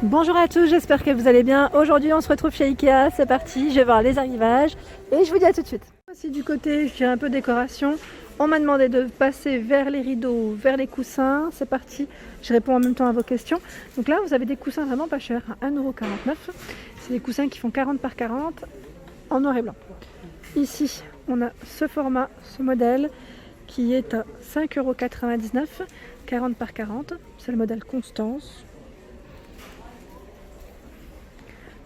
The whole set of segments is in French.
Bonjour à tous, j'espère que vous allez bien. Aujourd'hui on se retrouve chez Ikea, c'est parti, je vais voir les arrivages et je vous dis à tout de suite. Voici du côté, je dirais un peu décoration. On m'a demandé de passer vers les rideaux, vers les coussins, c'est parti. Je réponds en même temps à vos questions. Donc là vous avez des coussins vraiment pas chers, à 1,49 €. C'est des coussins qui font 40 par 40 en noir et blanc. Ici on a ce format, ce modèle qui est à 5,99 €, 40 par 40. C'est le modèle Constance.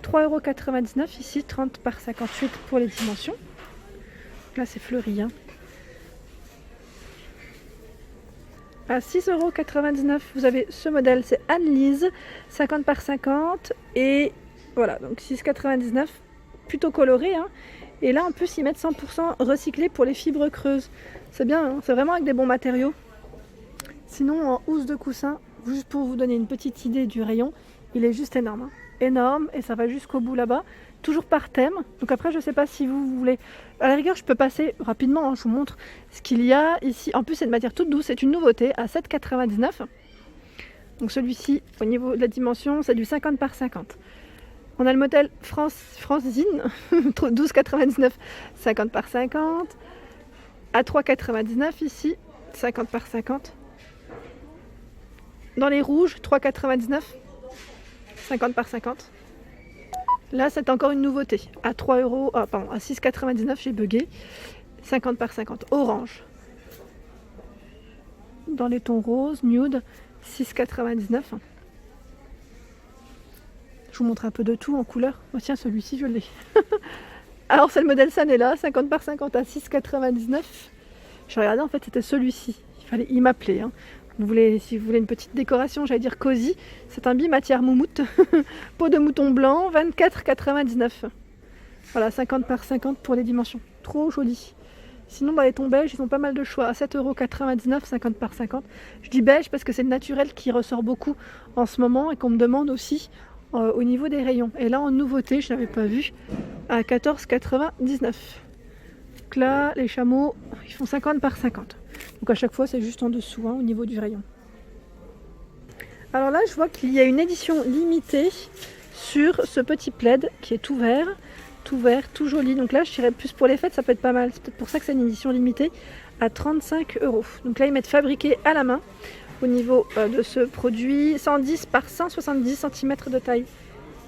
3,99 € ici, 30 par 58 pour les dimensions. Là c'est fleuri. À 6,99 €, vous avez ce modèle, c'est Anne-Lise, 50 par 50. Et voilà, donc 6,99 €, plutôt coloré. Et là en plus ils mettent 100% recyclé pour les fibres creuses. C'est bien, c'est vraiment avec des bons matériaux. Sinon en housse de coussin, juste pour vous donner une petite idée du rayon, il est juste énorme. Énorme, et ça va jusqu'au bout là-bas, toujours par thème. Donc après je sais pas si vous voulez, à la rigueur je peux passer rapidement, je vous montre ce qu'il y a ici. En plus c'est de matière toute douce, c'est une nouveauté à 7,99 €. Donc celui-ci au niveau de la dimension c'est du 50 par 50. On a le modèle Francine 12,99 €, 50 par 50 à 3,99 € ici, 50 par 50. Dans les rouges 3,99 €, 50 par 50. Là c'est encore une nouveauté à 6,99 €, j'ai bugué. 50 par 50 orange. Dans les tons roses, nude, 6,99 €. Je vous montre un peu de tout en couleur. Oh tiens, celui-ci je l'ai. Alors c'est le modèle Sanella, 50 par 50 à 6,99 €. J'ai regardé, en fait c'était celui-ci. Il m'appelait. Si vous voulez une petite décoration, j'allais dire cosy, c'est un bimatière moumoute, peau de mouton blanc, 24,99 €. Voilà, 50 par 50 pour les dimensions. Trop joli. Sinon, dans les tons beige, ils ont pas mal de choix. À 7,99 €, 50 par 50. Je dis beige parce que c'est le naturel qui ressort beaucoup en ce moment et qu'on me demande aussi au niveau des rayons. Et là, en nouveauté, je n'avais pas vu, à 14,99 €. Donc là, les chameaux, ils font 50 par 50. Donc à chaque fois c'est juste en dessous au niveau du rayon. Alors là je vois qu'il y a une édition limitée sur ce petit plaid qui est tout vert, tout joli. Donc là je dirais plus pour les fêtes, ça peut être pas mal. C'est peut-être pour ça que c'est une édition limitée à 35 €. Donc là ils mettent fabriqué à la main au niveau de ce produit, 110 par 170 cm de taille.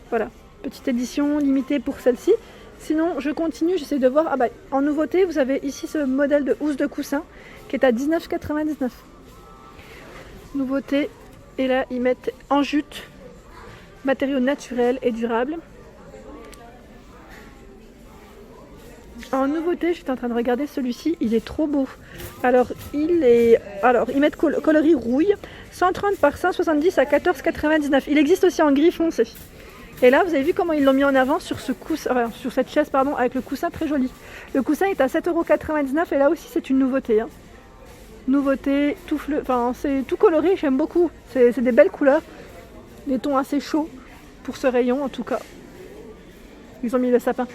Voilà, petite édition limitée pour celle-ci. Sinon je continue, j'essaie de voir. En nouveauté vous avez ici ce modèle de housse de coussin qui est à 19,99 €. Nouveauté, et là ils mettent en jute, matériaux naturels et durables. En nouveauté, j'étais en train de regarder celui-ci, il est trop beau. Alors ils mettent coloris rouille, 130 par 170 à 14,99 €. Il existe aussi en gris foncé. Et là, vous avez vu comment ils l'ont mis en avant sur ce coussin, sur cette chaise, avec le coussin très joli. Le coussin est à 7,99 € et là aussi c'est une nouveauté. Nouveauté, c'est tout coloré, j'aime beaucoup. C'est des belles couleurs, des tons assez chauds pour ce rayon en tout cas. Ils ont mis le sapin.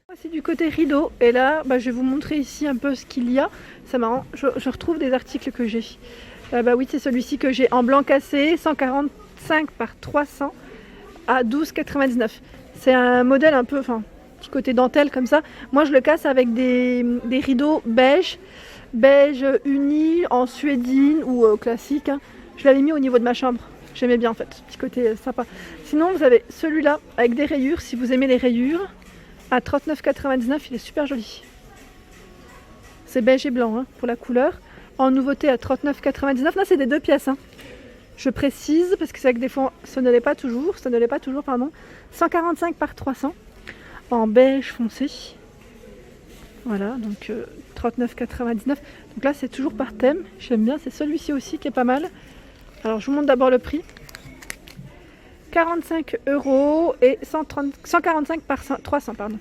Voici du côté rideau et là, je vais vous montrer ici un peu ce qu'il y a. C'est marrant, je retrouve des articles que j'ai. Oui, c'est celui-ci que j'ai en blanc cassé, 145 par 300 à 12,99 €. C'est un modèle un peu, petit côté dentelle comme ça. Moi je le casse avec des rideaux beige uni en suédine ou classique. Je l'avais mis au niveau de ma chambre. J'aimais bien en fait, petit côté sympa. Sinon vous avez celui-là avec des rayures, si vous aimez les rayures, à 39,99 €, il est super joli. C'est beige et blanc pour la couleur. En nouveauté à 39,99 €. Là c'est des 2 pièces. Je précise parce que c'est vrai que des fois ça ne l'est pas toujours, 145 par 300 en beige foncé. Voilà, donc 39,99 €. Donc là c'est toujours par thème, j'aime bien, c'est celui-ci aussi qui est pas mal. Alors je vous montre d'abord le prix. 45 € et 145 par 300 pardon.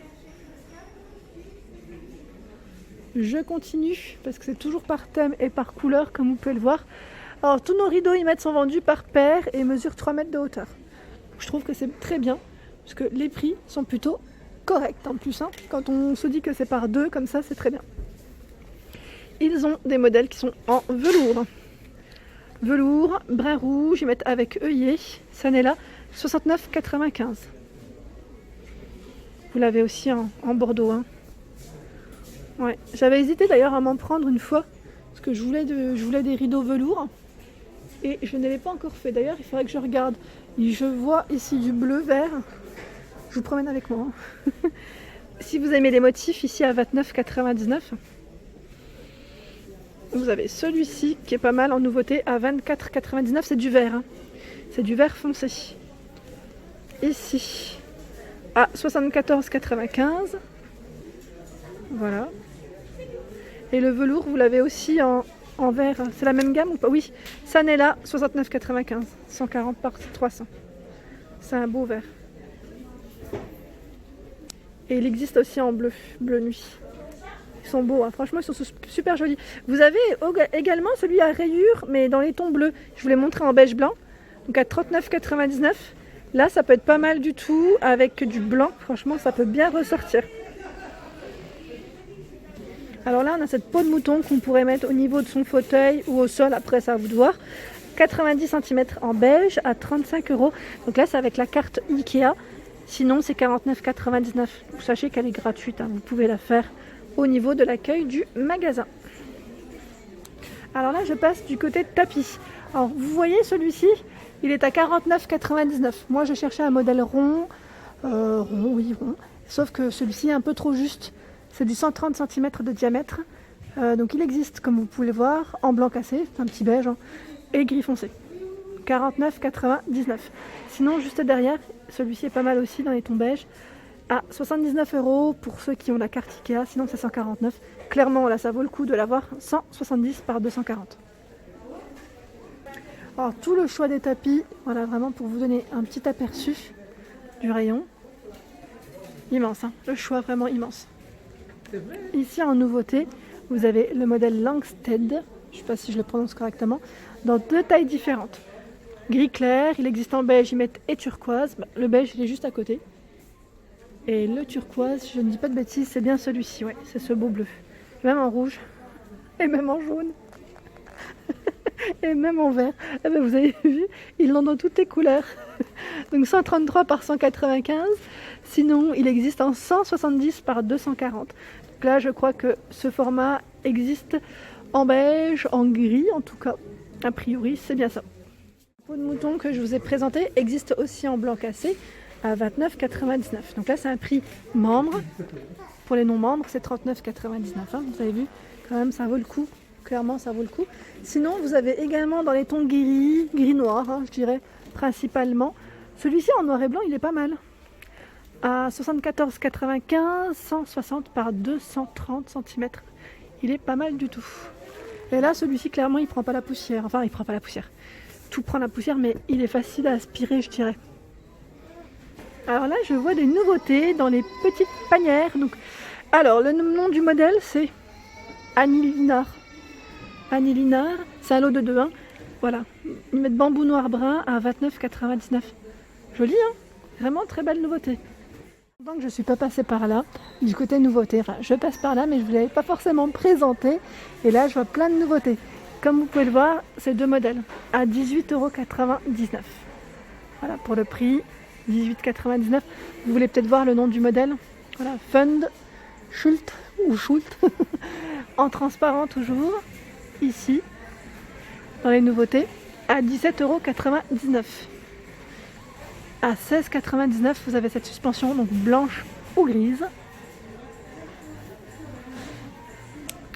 Je continue parce que c'est toujours par thème et par couleur comme vous pouvez le voir. Alors tous nos rideaux sont vendus par paire et mesurent 3 mètres de hauteur. Je trouve que c'est très bien parce que les prix sont plutôt corrects en plus. Quand on se dit que c'est par 2 comme ça, c'est très bien. Ils ont des modèles qui sont en velours. Velours, brun rouge, ils mettent avec œillet. Sanella, 69,95. Vous l'avez aussi en bordeaux. Hein. Ouais. J'avais hésité d'ailleurs à m'en prendre une fois. Parce que je voulais des rideaux velours. Et je ne l'ai pas encore fait. D'ailleurs, il faudrait que je regarde. Je vois ici du bleu vert. Je vous promène avec moi. Hein. Si vous aimez les motifs, ici à 29,99. Vous avez celui-ci qui est pas mal en nouveauté à 24,99. C'est du vert. Hein. C'est du vert foncé. Ici à 74,95. Voilà. Et le velours, vous l'avez aussi en vert. C'est la même gamme ou pas? Oui. Sanella, 69,95. 140 par 300. C'est un beau vert. Et il existe aussi en bleu nuit. Ils sont beaux, hein. Franchement ils sont super jolis. Vous avez également celui à rayures, mais dans les tons bleus. Je vous l'ai montré en beige blanc. Donc à 39,99. Là ça peut être pas mal du tout avec du blanc. Franchement ça peut bien ressortir. Alors là on a cette peau de mouton qu'on pourrait mettre au niveau de son fauteuil ou au sol. Après ça à vous de voir. 90 cm en beige à 35 €. Donc là c'est avec la carte Ikea. Sinon c'est 49,99. Sachez qu'elle est gratuite, hein. Vous pouvez la faire au niveau de l'accueil du magasin. Alors là je passe du côté de tapis. Alors vous voyez celui-ci, il est à 49,99. Moi je cherchais un modèle rond, rond. Sauf que celui-ci est un peu trop juste. C'est du 130 cm de diamètre. Donc il existe, comme vous pouvez le voir, en blanc cassé, c'est un petit beige, hein, et gris foncé. 49,99. Sinon juste derrière, celui-ci est pas mal aussi dans les tons beige. À 79 € pour ceux qui ont la carte Ikea, sinon c'est 149. Clairement là ça vaut le coup de l'avoir. 170 par 240. Alors tout le choix des tapis, voilà vraiment pour vous donner un petit aperçu du rayon. Immense, hein, le choix vraiment immense. Ici en nouveauté, vous avez le modèle Langsted, je ne sais pas si je le prononce correctement, dans 2 tailles différentes. Gris clair, il existe en beige, ils mettent et turquoise. Le beige il est juste à côté. Et le turquoise, je ne dis pas de bêtises, c'est bien celui-ci, ouais, c'est ce beau bleu. Même en rouge, et même en jaune, et même en vert. Eh ben, vous avez vu, ils l'ont dans toutes les couleurs. Donc 133 par 195, sinon il existe en 170 par 240. Donc là je crois que ce format existe en beige, en gris en tout cas, a priori c'est bien ça. La peau de mouton que je vous ai présenté existe aussi en blanc cassé à 29,99. Donc là c'est un prix membre. Pour les non-membres c'est 39,99. Hein. Vous avez vu, quand même ça vaut le coup. Clairement ça vaut le coup. Sinon vous avez également dans les tons gris noir, hein, je dirais principalement. Celui-ci en noir et blanc il est pas mal. À 74,95, 160 par 230 cm. Il est pas mal du tout. Et là celui-ci clairement il prend pas la poussière. Enfin il prend pas la poussière. Tout prend la poussière mais il est facile à aspirer je dirais. Alors là je vois des nouveautés dans les petites panières. Donc, alors le nom du modèle c'est Annie Linard. Annie Linard, c'est un lot de 2. Hein. Voilà, ils mettent bambou noir brun à 29,99. Joli hein, vraiment très belle nouveauté. Donc je ne suis pas passée par là, du côté nouveauté. Enfin je passe par là mais je ne vous l'avais pas forcément présenté. Et là je vois plein de nouveautés. Comme vous pouvez le voir, c'est 2 modèles à 18,99 €. Voilà pour le prix, 18,99 €. Vous voulez peut-être voir le nom du modèle. Voilà, Fund Schult ou Schult en transparent toujours. Ici, dans les nouveautés, à 17,99 €. À 16,99 €, vous avez cette suspension donc blanche ou grise.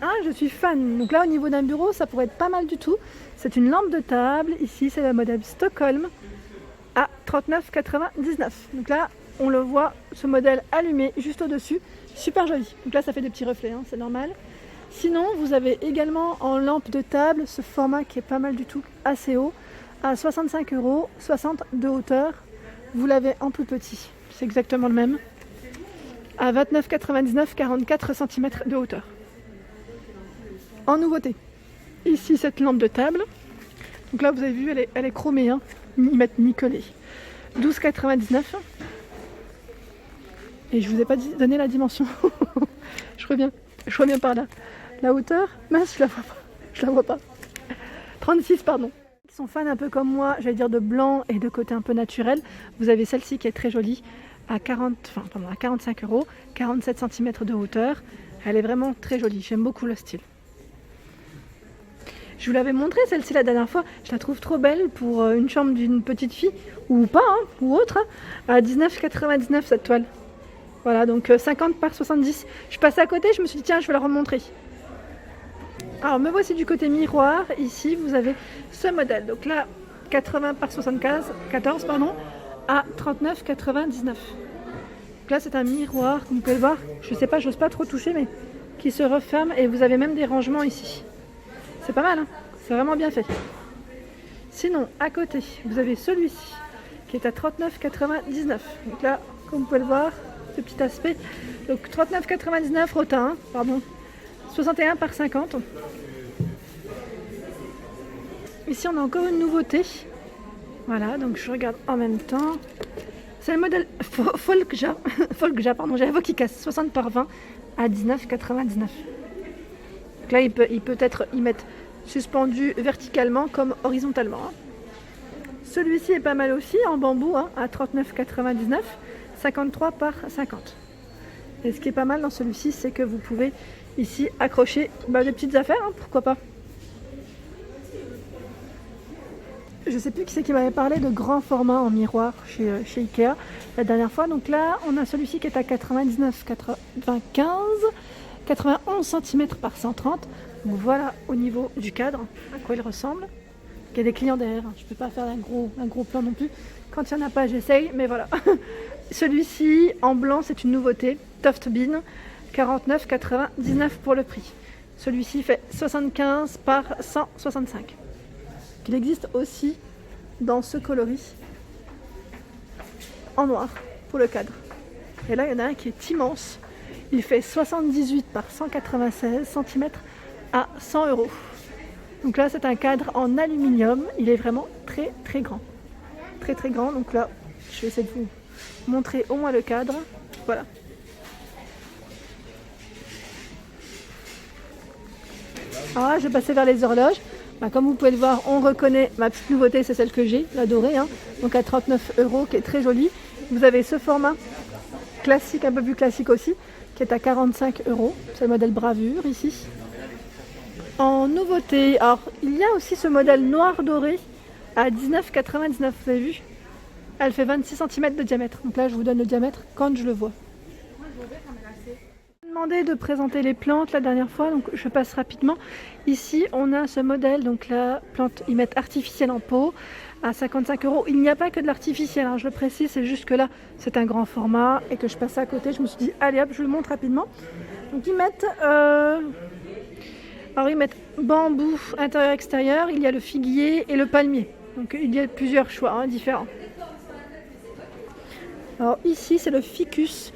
Ah, je suis fan. Donc là, au niveau d'un bureau, ça pourrait être pas mal du tout. C'est une lampe de table. Ici, c'est le modèle Stockholm à 39,99 €. Donc là, on le voit, ce modèle allumé juste au-dessus. Super joli. Donc là, ça fait des petits reflets, hein, c'est normal. Sinon, vous avez également en lampe de table ce format qui est pas mal du tout, assez haut, à 65 €, 60 de hauteur. Vous l'avez en plus petit, c'est exactement le même. À 29,99 €, 44 cm de hauteur. En nouveauté, ici cette lampe de table. Donc là, vous avez vu, elle est chromée, hein, ils mettent nickelé. 12,99 €. Et je vous ai pas donné la dimension. Je reviens par là. La hauteur, mince, je la vois pas. 36, pardon. sont fans un peu comme moi, j'allais dire de blanc et de côté un peu naturel, vous avez celle-ci qui est très jolie à 45 €, 47 cm de hauteur. Elle est vraiment très jolie, j'aime beaucoup le style. Je vous l'avais montré celle-ci la dernière fois, je la trouve trop belle pour une chambre d'une petite fille, ou pas, hein, ou autre, hein, à 19,99 € cette toile. Voilà, donc 50 par 70. Je passais à côté, je me suis dit tiens, je vais la remontrer. Alors me voici du côté miroir, ici vous avez ce modèle, donc là 80 par 14 pardon, à 39,99 €. Donc là c'est un miroir, comme vous pouvez le voir, je sais pas, j'ose pas trop toucher, mais qui se referme et vous avez même des rangements ici. C'est pas mal, hein, c'est vraiment bien fait. Sinon, à côté, vous avez celui-ci qui est à 39,99 €. Donc là, comme vous pouvez le voir, ce petit aspect. Donc 39,99 € rotin, hein, pardon. 61 par 50. Ici, on a encore une nouveauté. Voilà, donc je regarde en même temps. C'est le modèle Folkja. Folkja, pardon, j'ai la voix qui casse. 60 par 20 à 19,99 €. Donc là, il peut être y mettre suspendu verticalement comme horizontalement. Hein. Celui-ci est pas mal aussi en bambou, hein, à 39,99 €, 53 par 50. Et ce qui est pas mal dans celui-ci, c'est que vous pouvez ici accrocher des petites affaires, hein, pourquoi pas. Je sais plus qui c'est qui m'avait parlé de grand format en miroir chez Ikea la dernière fois. Donc là, on a celui-ci qui est à 91 cm par 130. Donc voilà au niveau du cadre à quoi il ressemble. Il y a des clients derrière, hein. Je ne peux pas faire un gros plan non plus. Quand il n'y en a pas, j'essaye, mais voilà. Celui-ci en blanc, c'est une nouveauté. Toft Bean, 49,99 € pour le prix. Celui-ci fait 75 par 165. Il existe aussi dans ce coloris en noir pour le cadre. Et là, il y en a un qui est immense. Il fait 78 par 196 cm à 100 €. Donc là, c'est un cadre en aluminium. Il est vraiment très très grand. Très très grand. Donc là, je vais essayer de vous montrer au moins le cadre. Voilà. Alors là, je vais passer vers les horloges. Comme vous pouvez le voir, on reconnaît ma petite nouveauté, c'est celle que j'ai, la dorée, hein, donc à 39 €, qui est très jolie. Vous avez ce format classique, un peu plus classique aussi, qui est à 45 €. C'est le modèle Bravure ici. En nouveauté, alors il y a aussi ce modèle noir doré à 19,99 €, vous avez vu? Elle fait 26 cm de diamètre, donc là je vous donne le diamètre quand je le vois. Demandé de présenter les plantes la dernière fois, donc je passe rapidement. Ici on a ce modèle, donc la plante ils mettent artificielle en pot à 55 €. Il n'y a pas que de l'artificiel, hein, je le précise, c'est juste que là c'est un grand format et que je passe à côté, je me suis dit allez hop, je vous le montre rapidement. Donc ils mettent bambou intérieur extérieur, il y a le figuier et le palmier, donc il y a plusieurs choix, hein, différents. Alors ici c'est le ficus.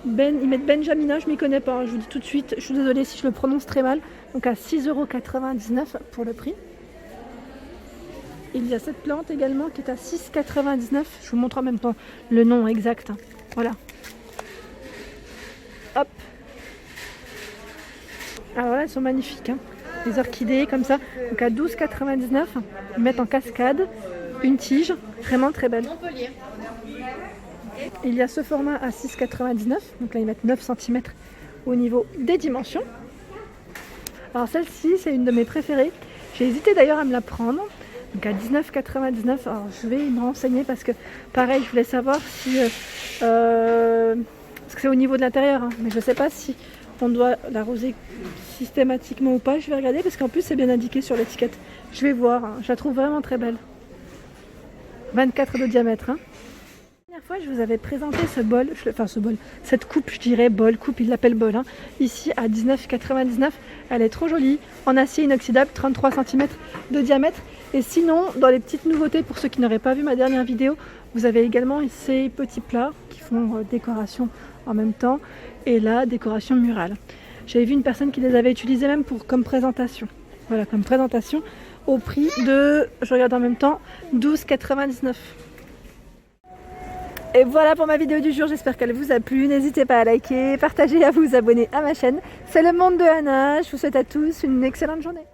Ils mettent Benjamina, je m'y connais pas, je vous dis tout de suite, je suis désolée si je le prononce très mal. Donc à 6,99 € pour le prix. Il y a cette plante également qui est à 6,99 €. Je vous montre en même temps le nom exact. Hein. Voilà. Hop. Alors là, elles sont magnifiques. Hein. Les orchidées comme ça. Donc à 12,99 €. Ils mettent en cascade une tige, vraiment très belle. Il y a ce format à 6,99 €, donc là ils mettent 9 cm au niveau des dimensions. Alors celle-ci c'est une de mes préférées, j'ai hésité d'ailleurs à me la prendre, donc à 19,99 €. Alors je vais me renseigner parce que pareil je voulais savoir si, parce que c'est au niveau de l'intérieur, hein, mais je ne sais pas si on doit l'arroser systématiquement ou pas, je vais regarder parce qu'en plus c'est bien indiqué sur l'étiquette. Je vais voir, hein. Je la trouve vraiment très belle. 24 de diamètre. Hein. La dernière fois, je vous avais présenté cette coupe, je dirais coupe, il l'appelle bol, hein, ici à 19,99 €. Elle est trop jolie, en acier inoxydable, 33 cm de diamètre. Et sinon, dans les petites nouveautés, pour ceux qui n'auraient pas vu ma dernière vidéo, vous avez également ces petits plats qui font décoration en même temps, et là, décoration murale. J'avais vu une personne qui les avait utilisés même comme présentation. Voilà, comme présentation, au prix de, je regarde en même temps, 12,99 €. Et voilà pour ma vidéo du jour, j'espère qu'elle vous a plu. N'hésitez pas à liker, partager et à vous abonner à ma chaîne. C'est le monde de Anna. Je vous souhaite à tous une excellente journée.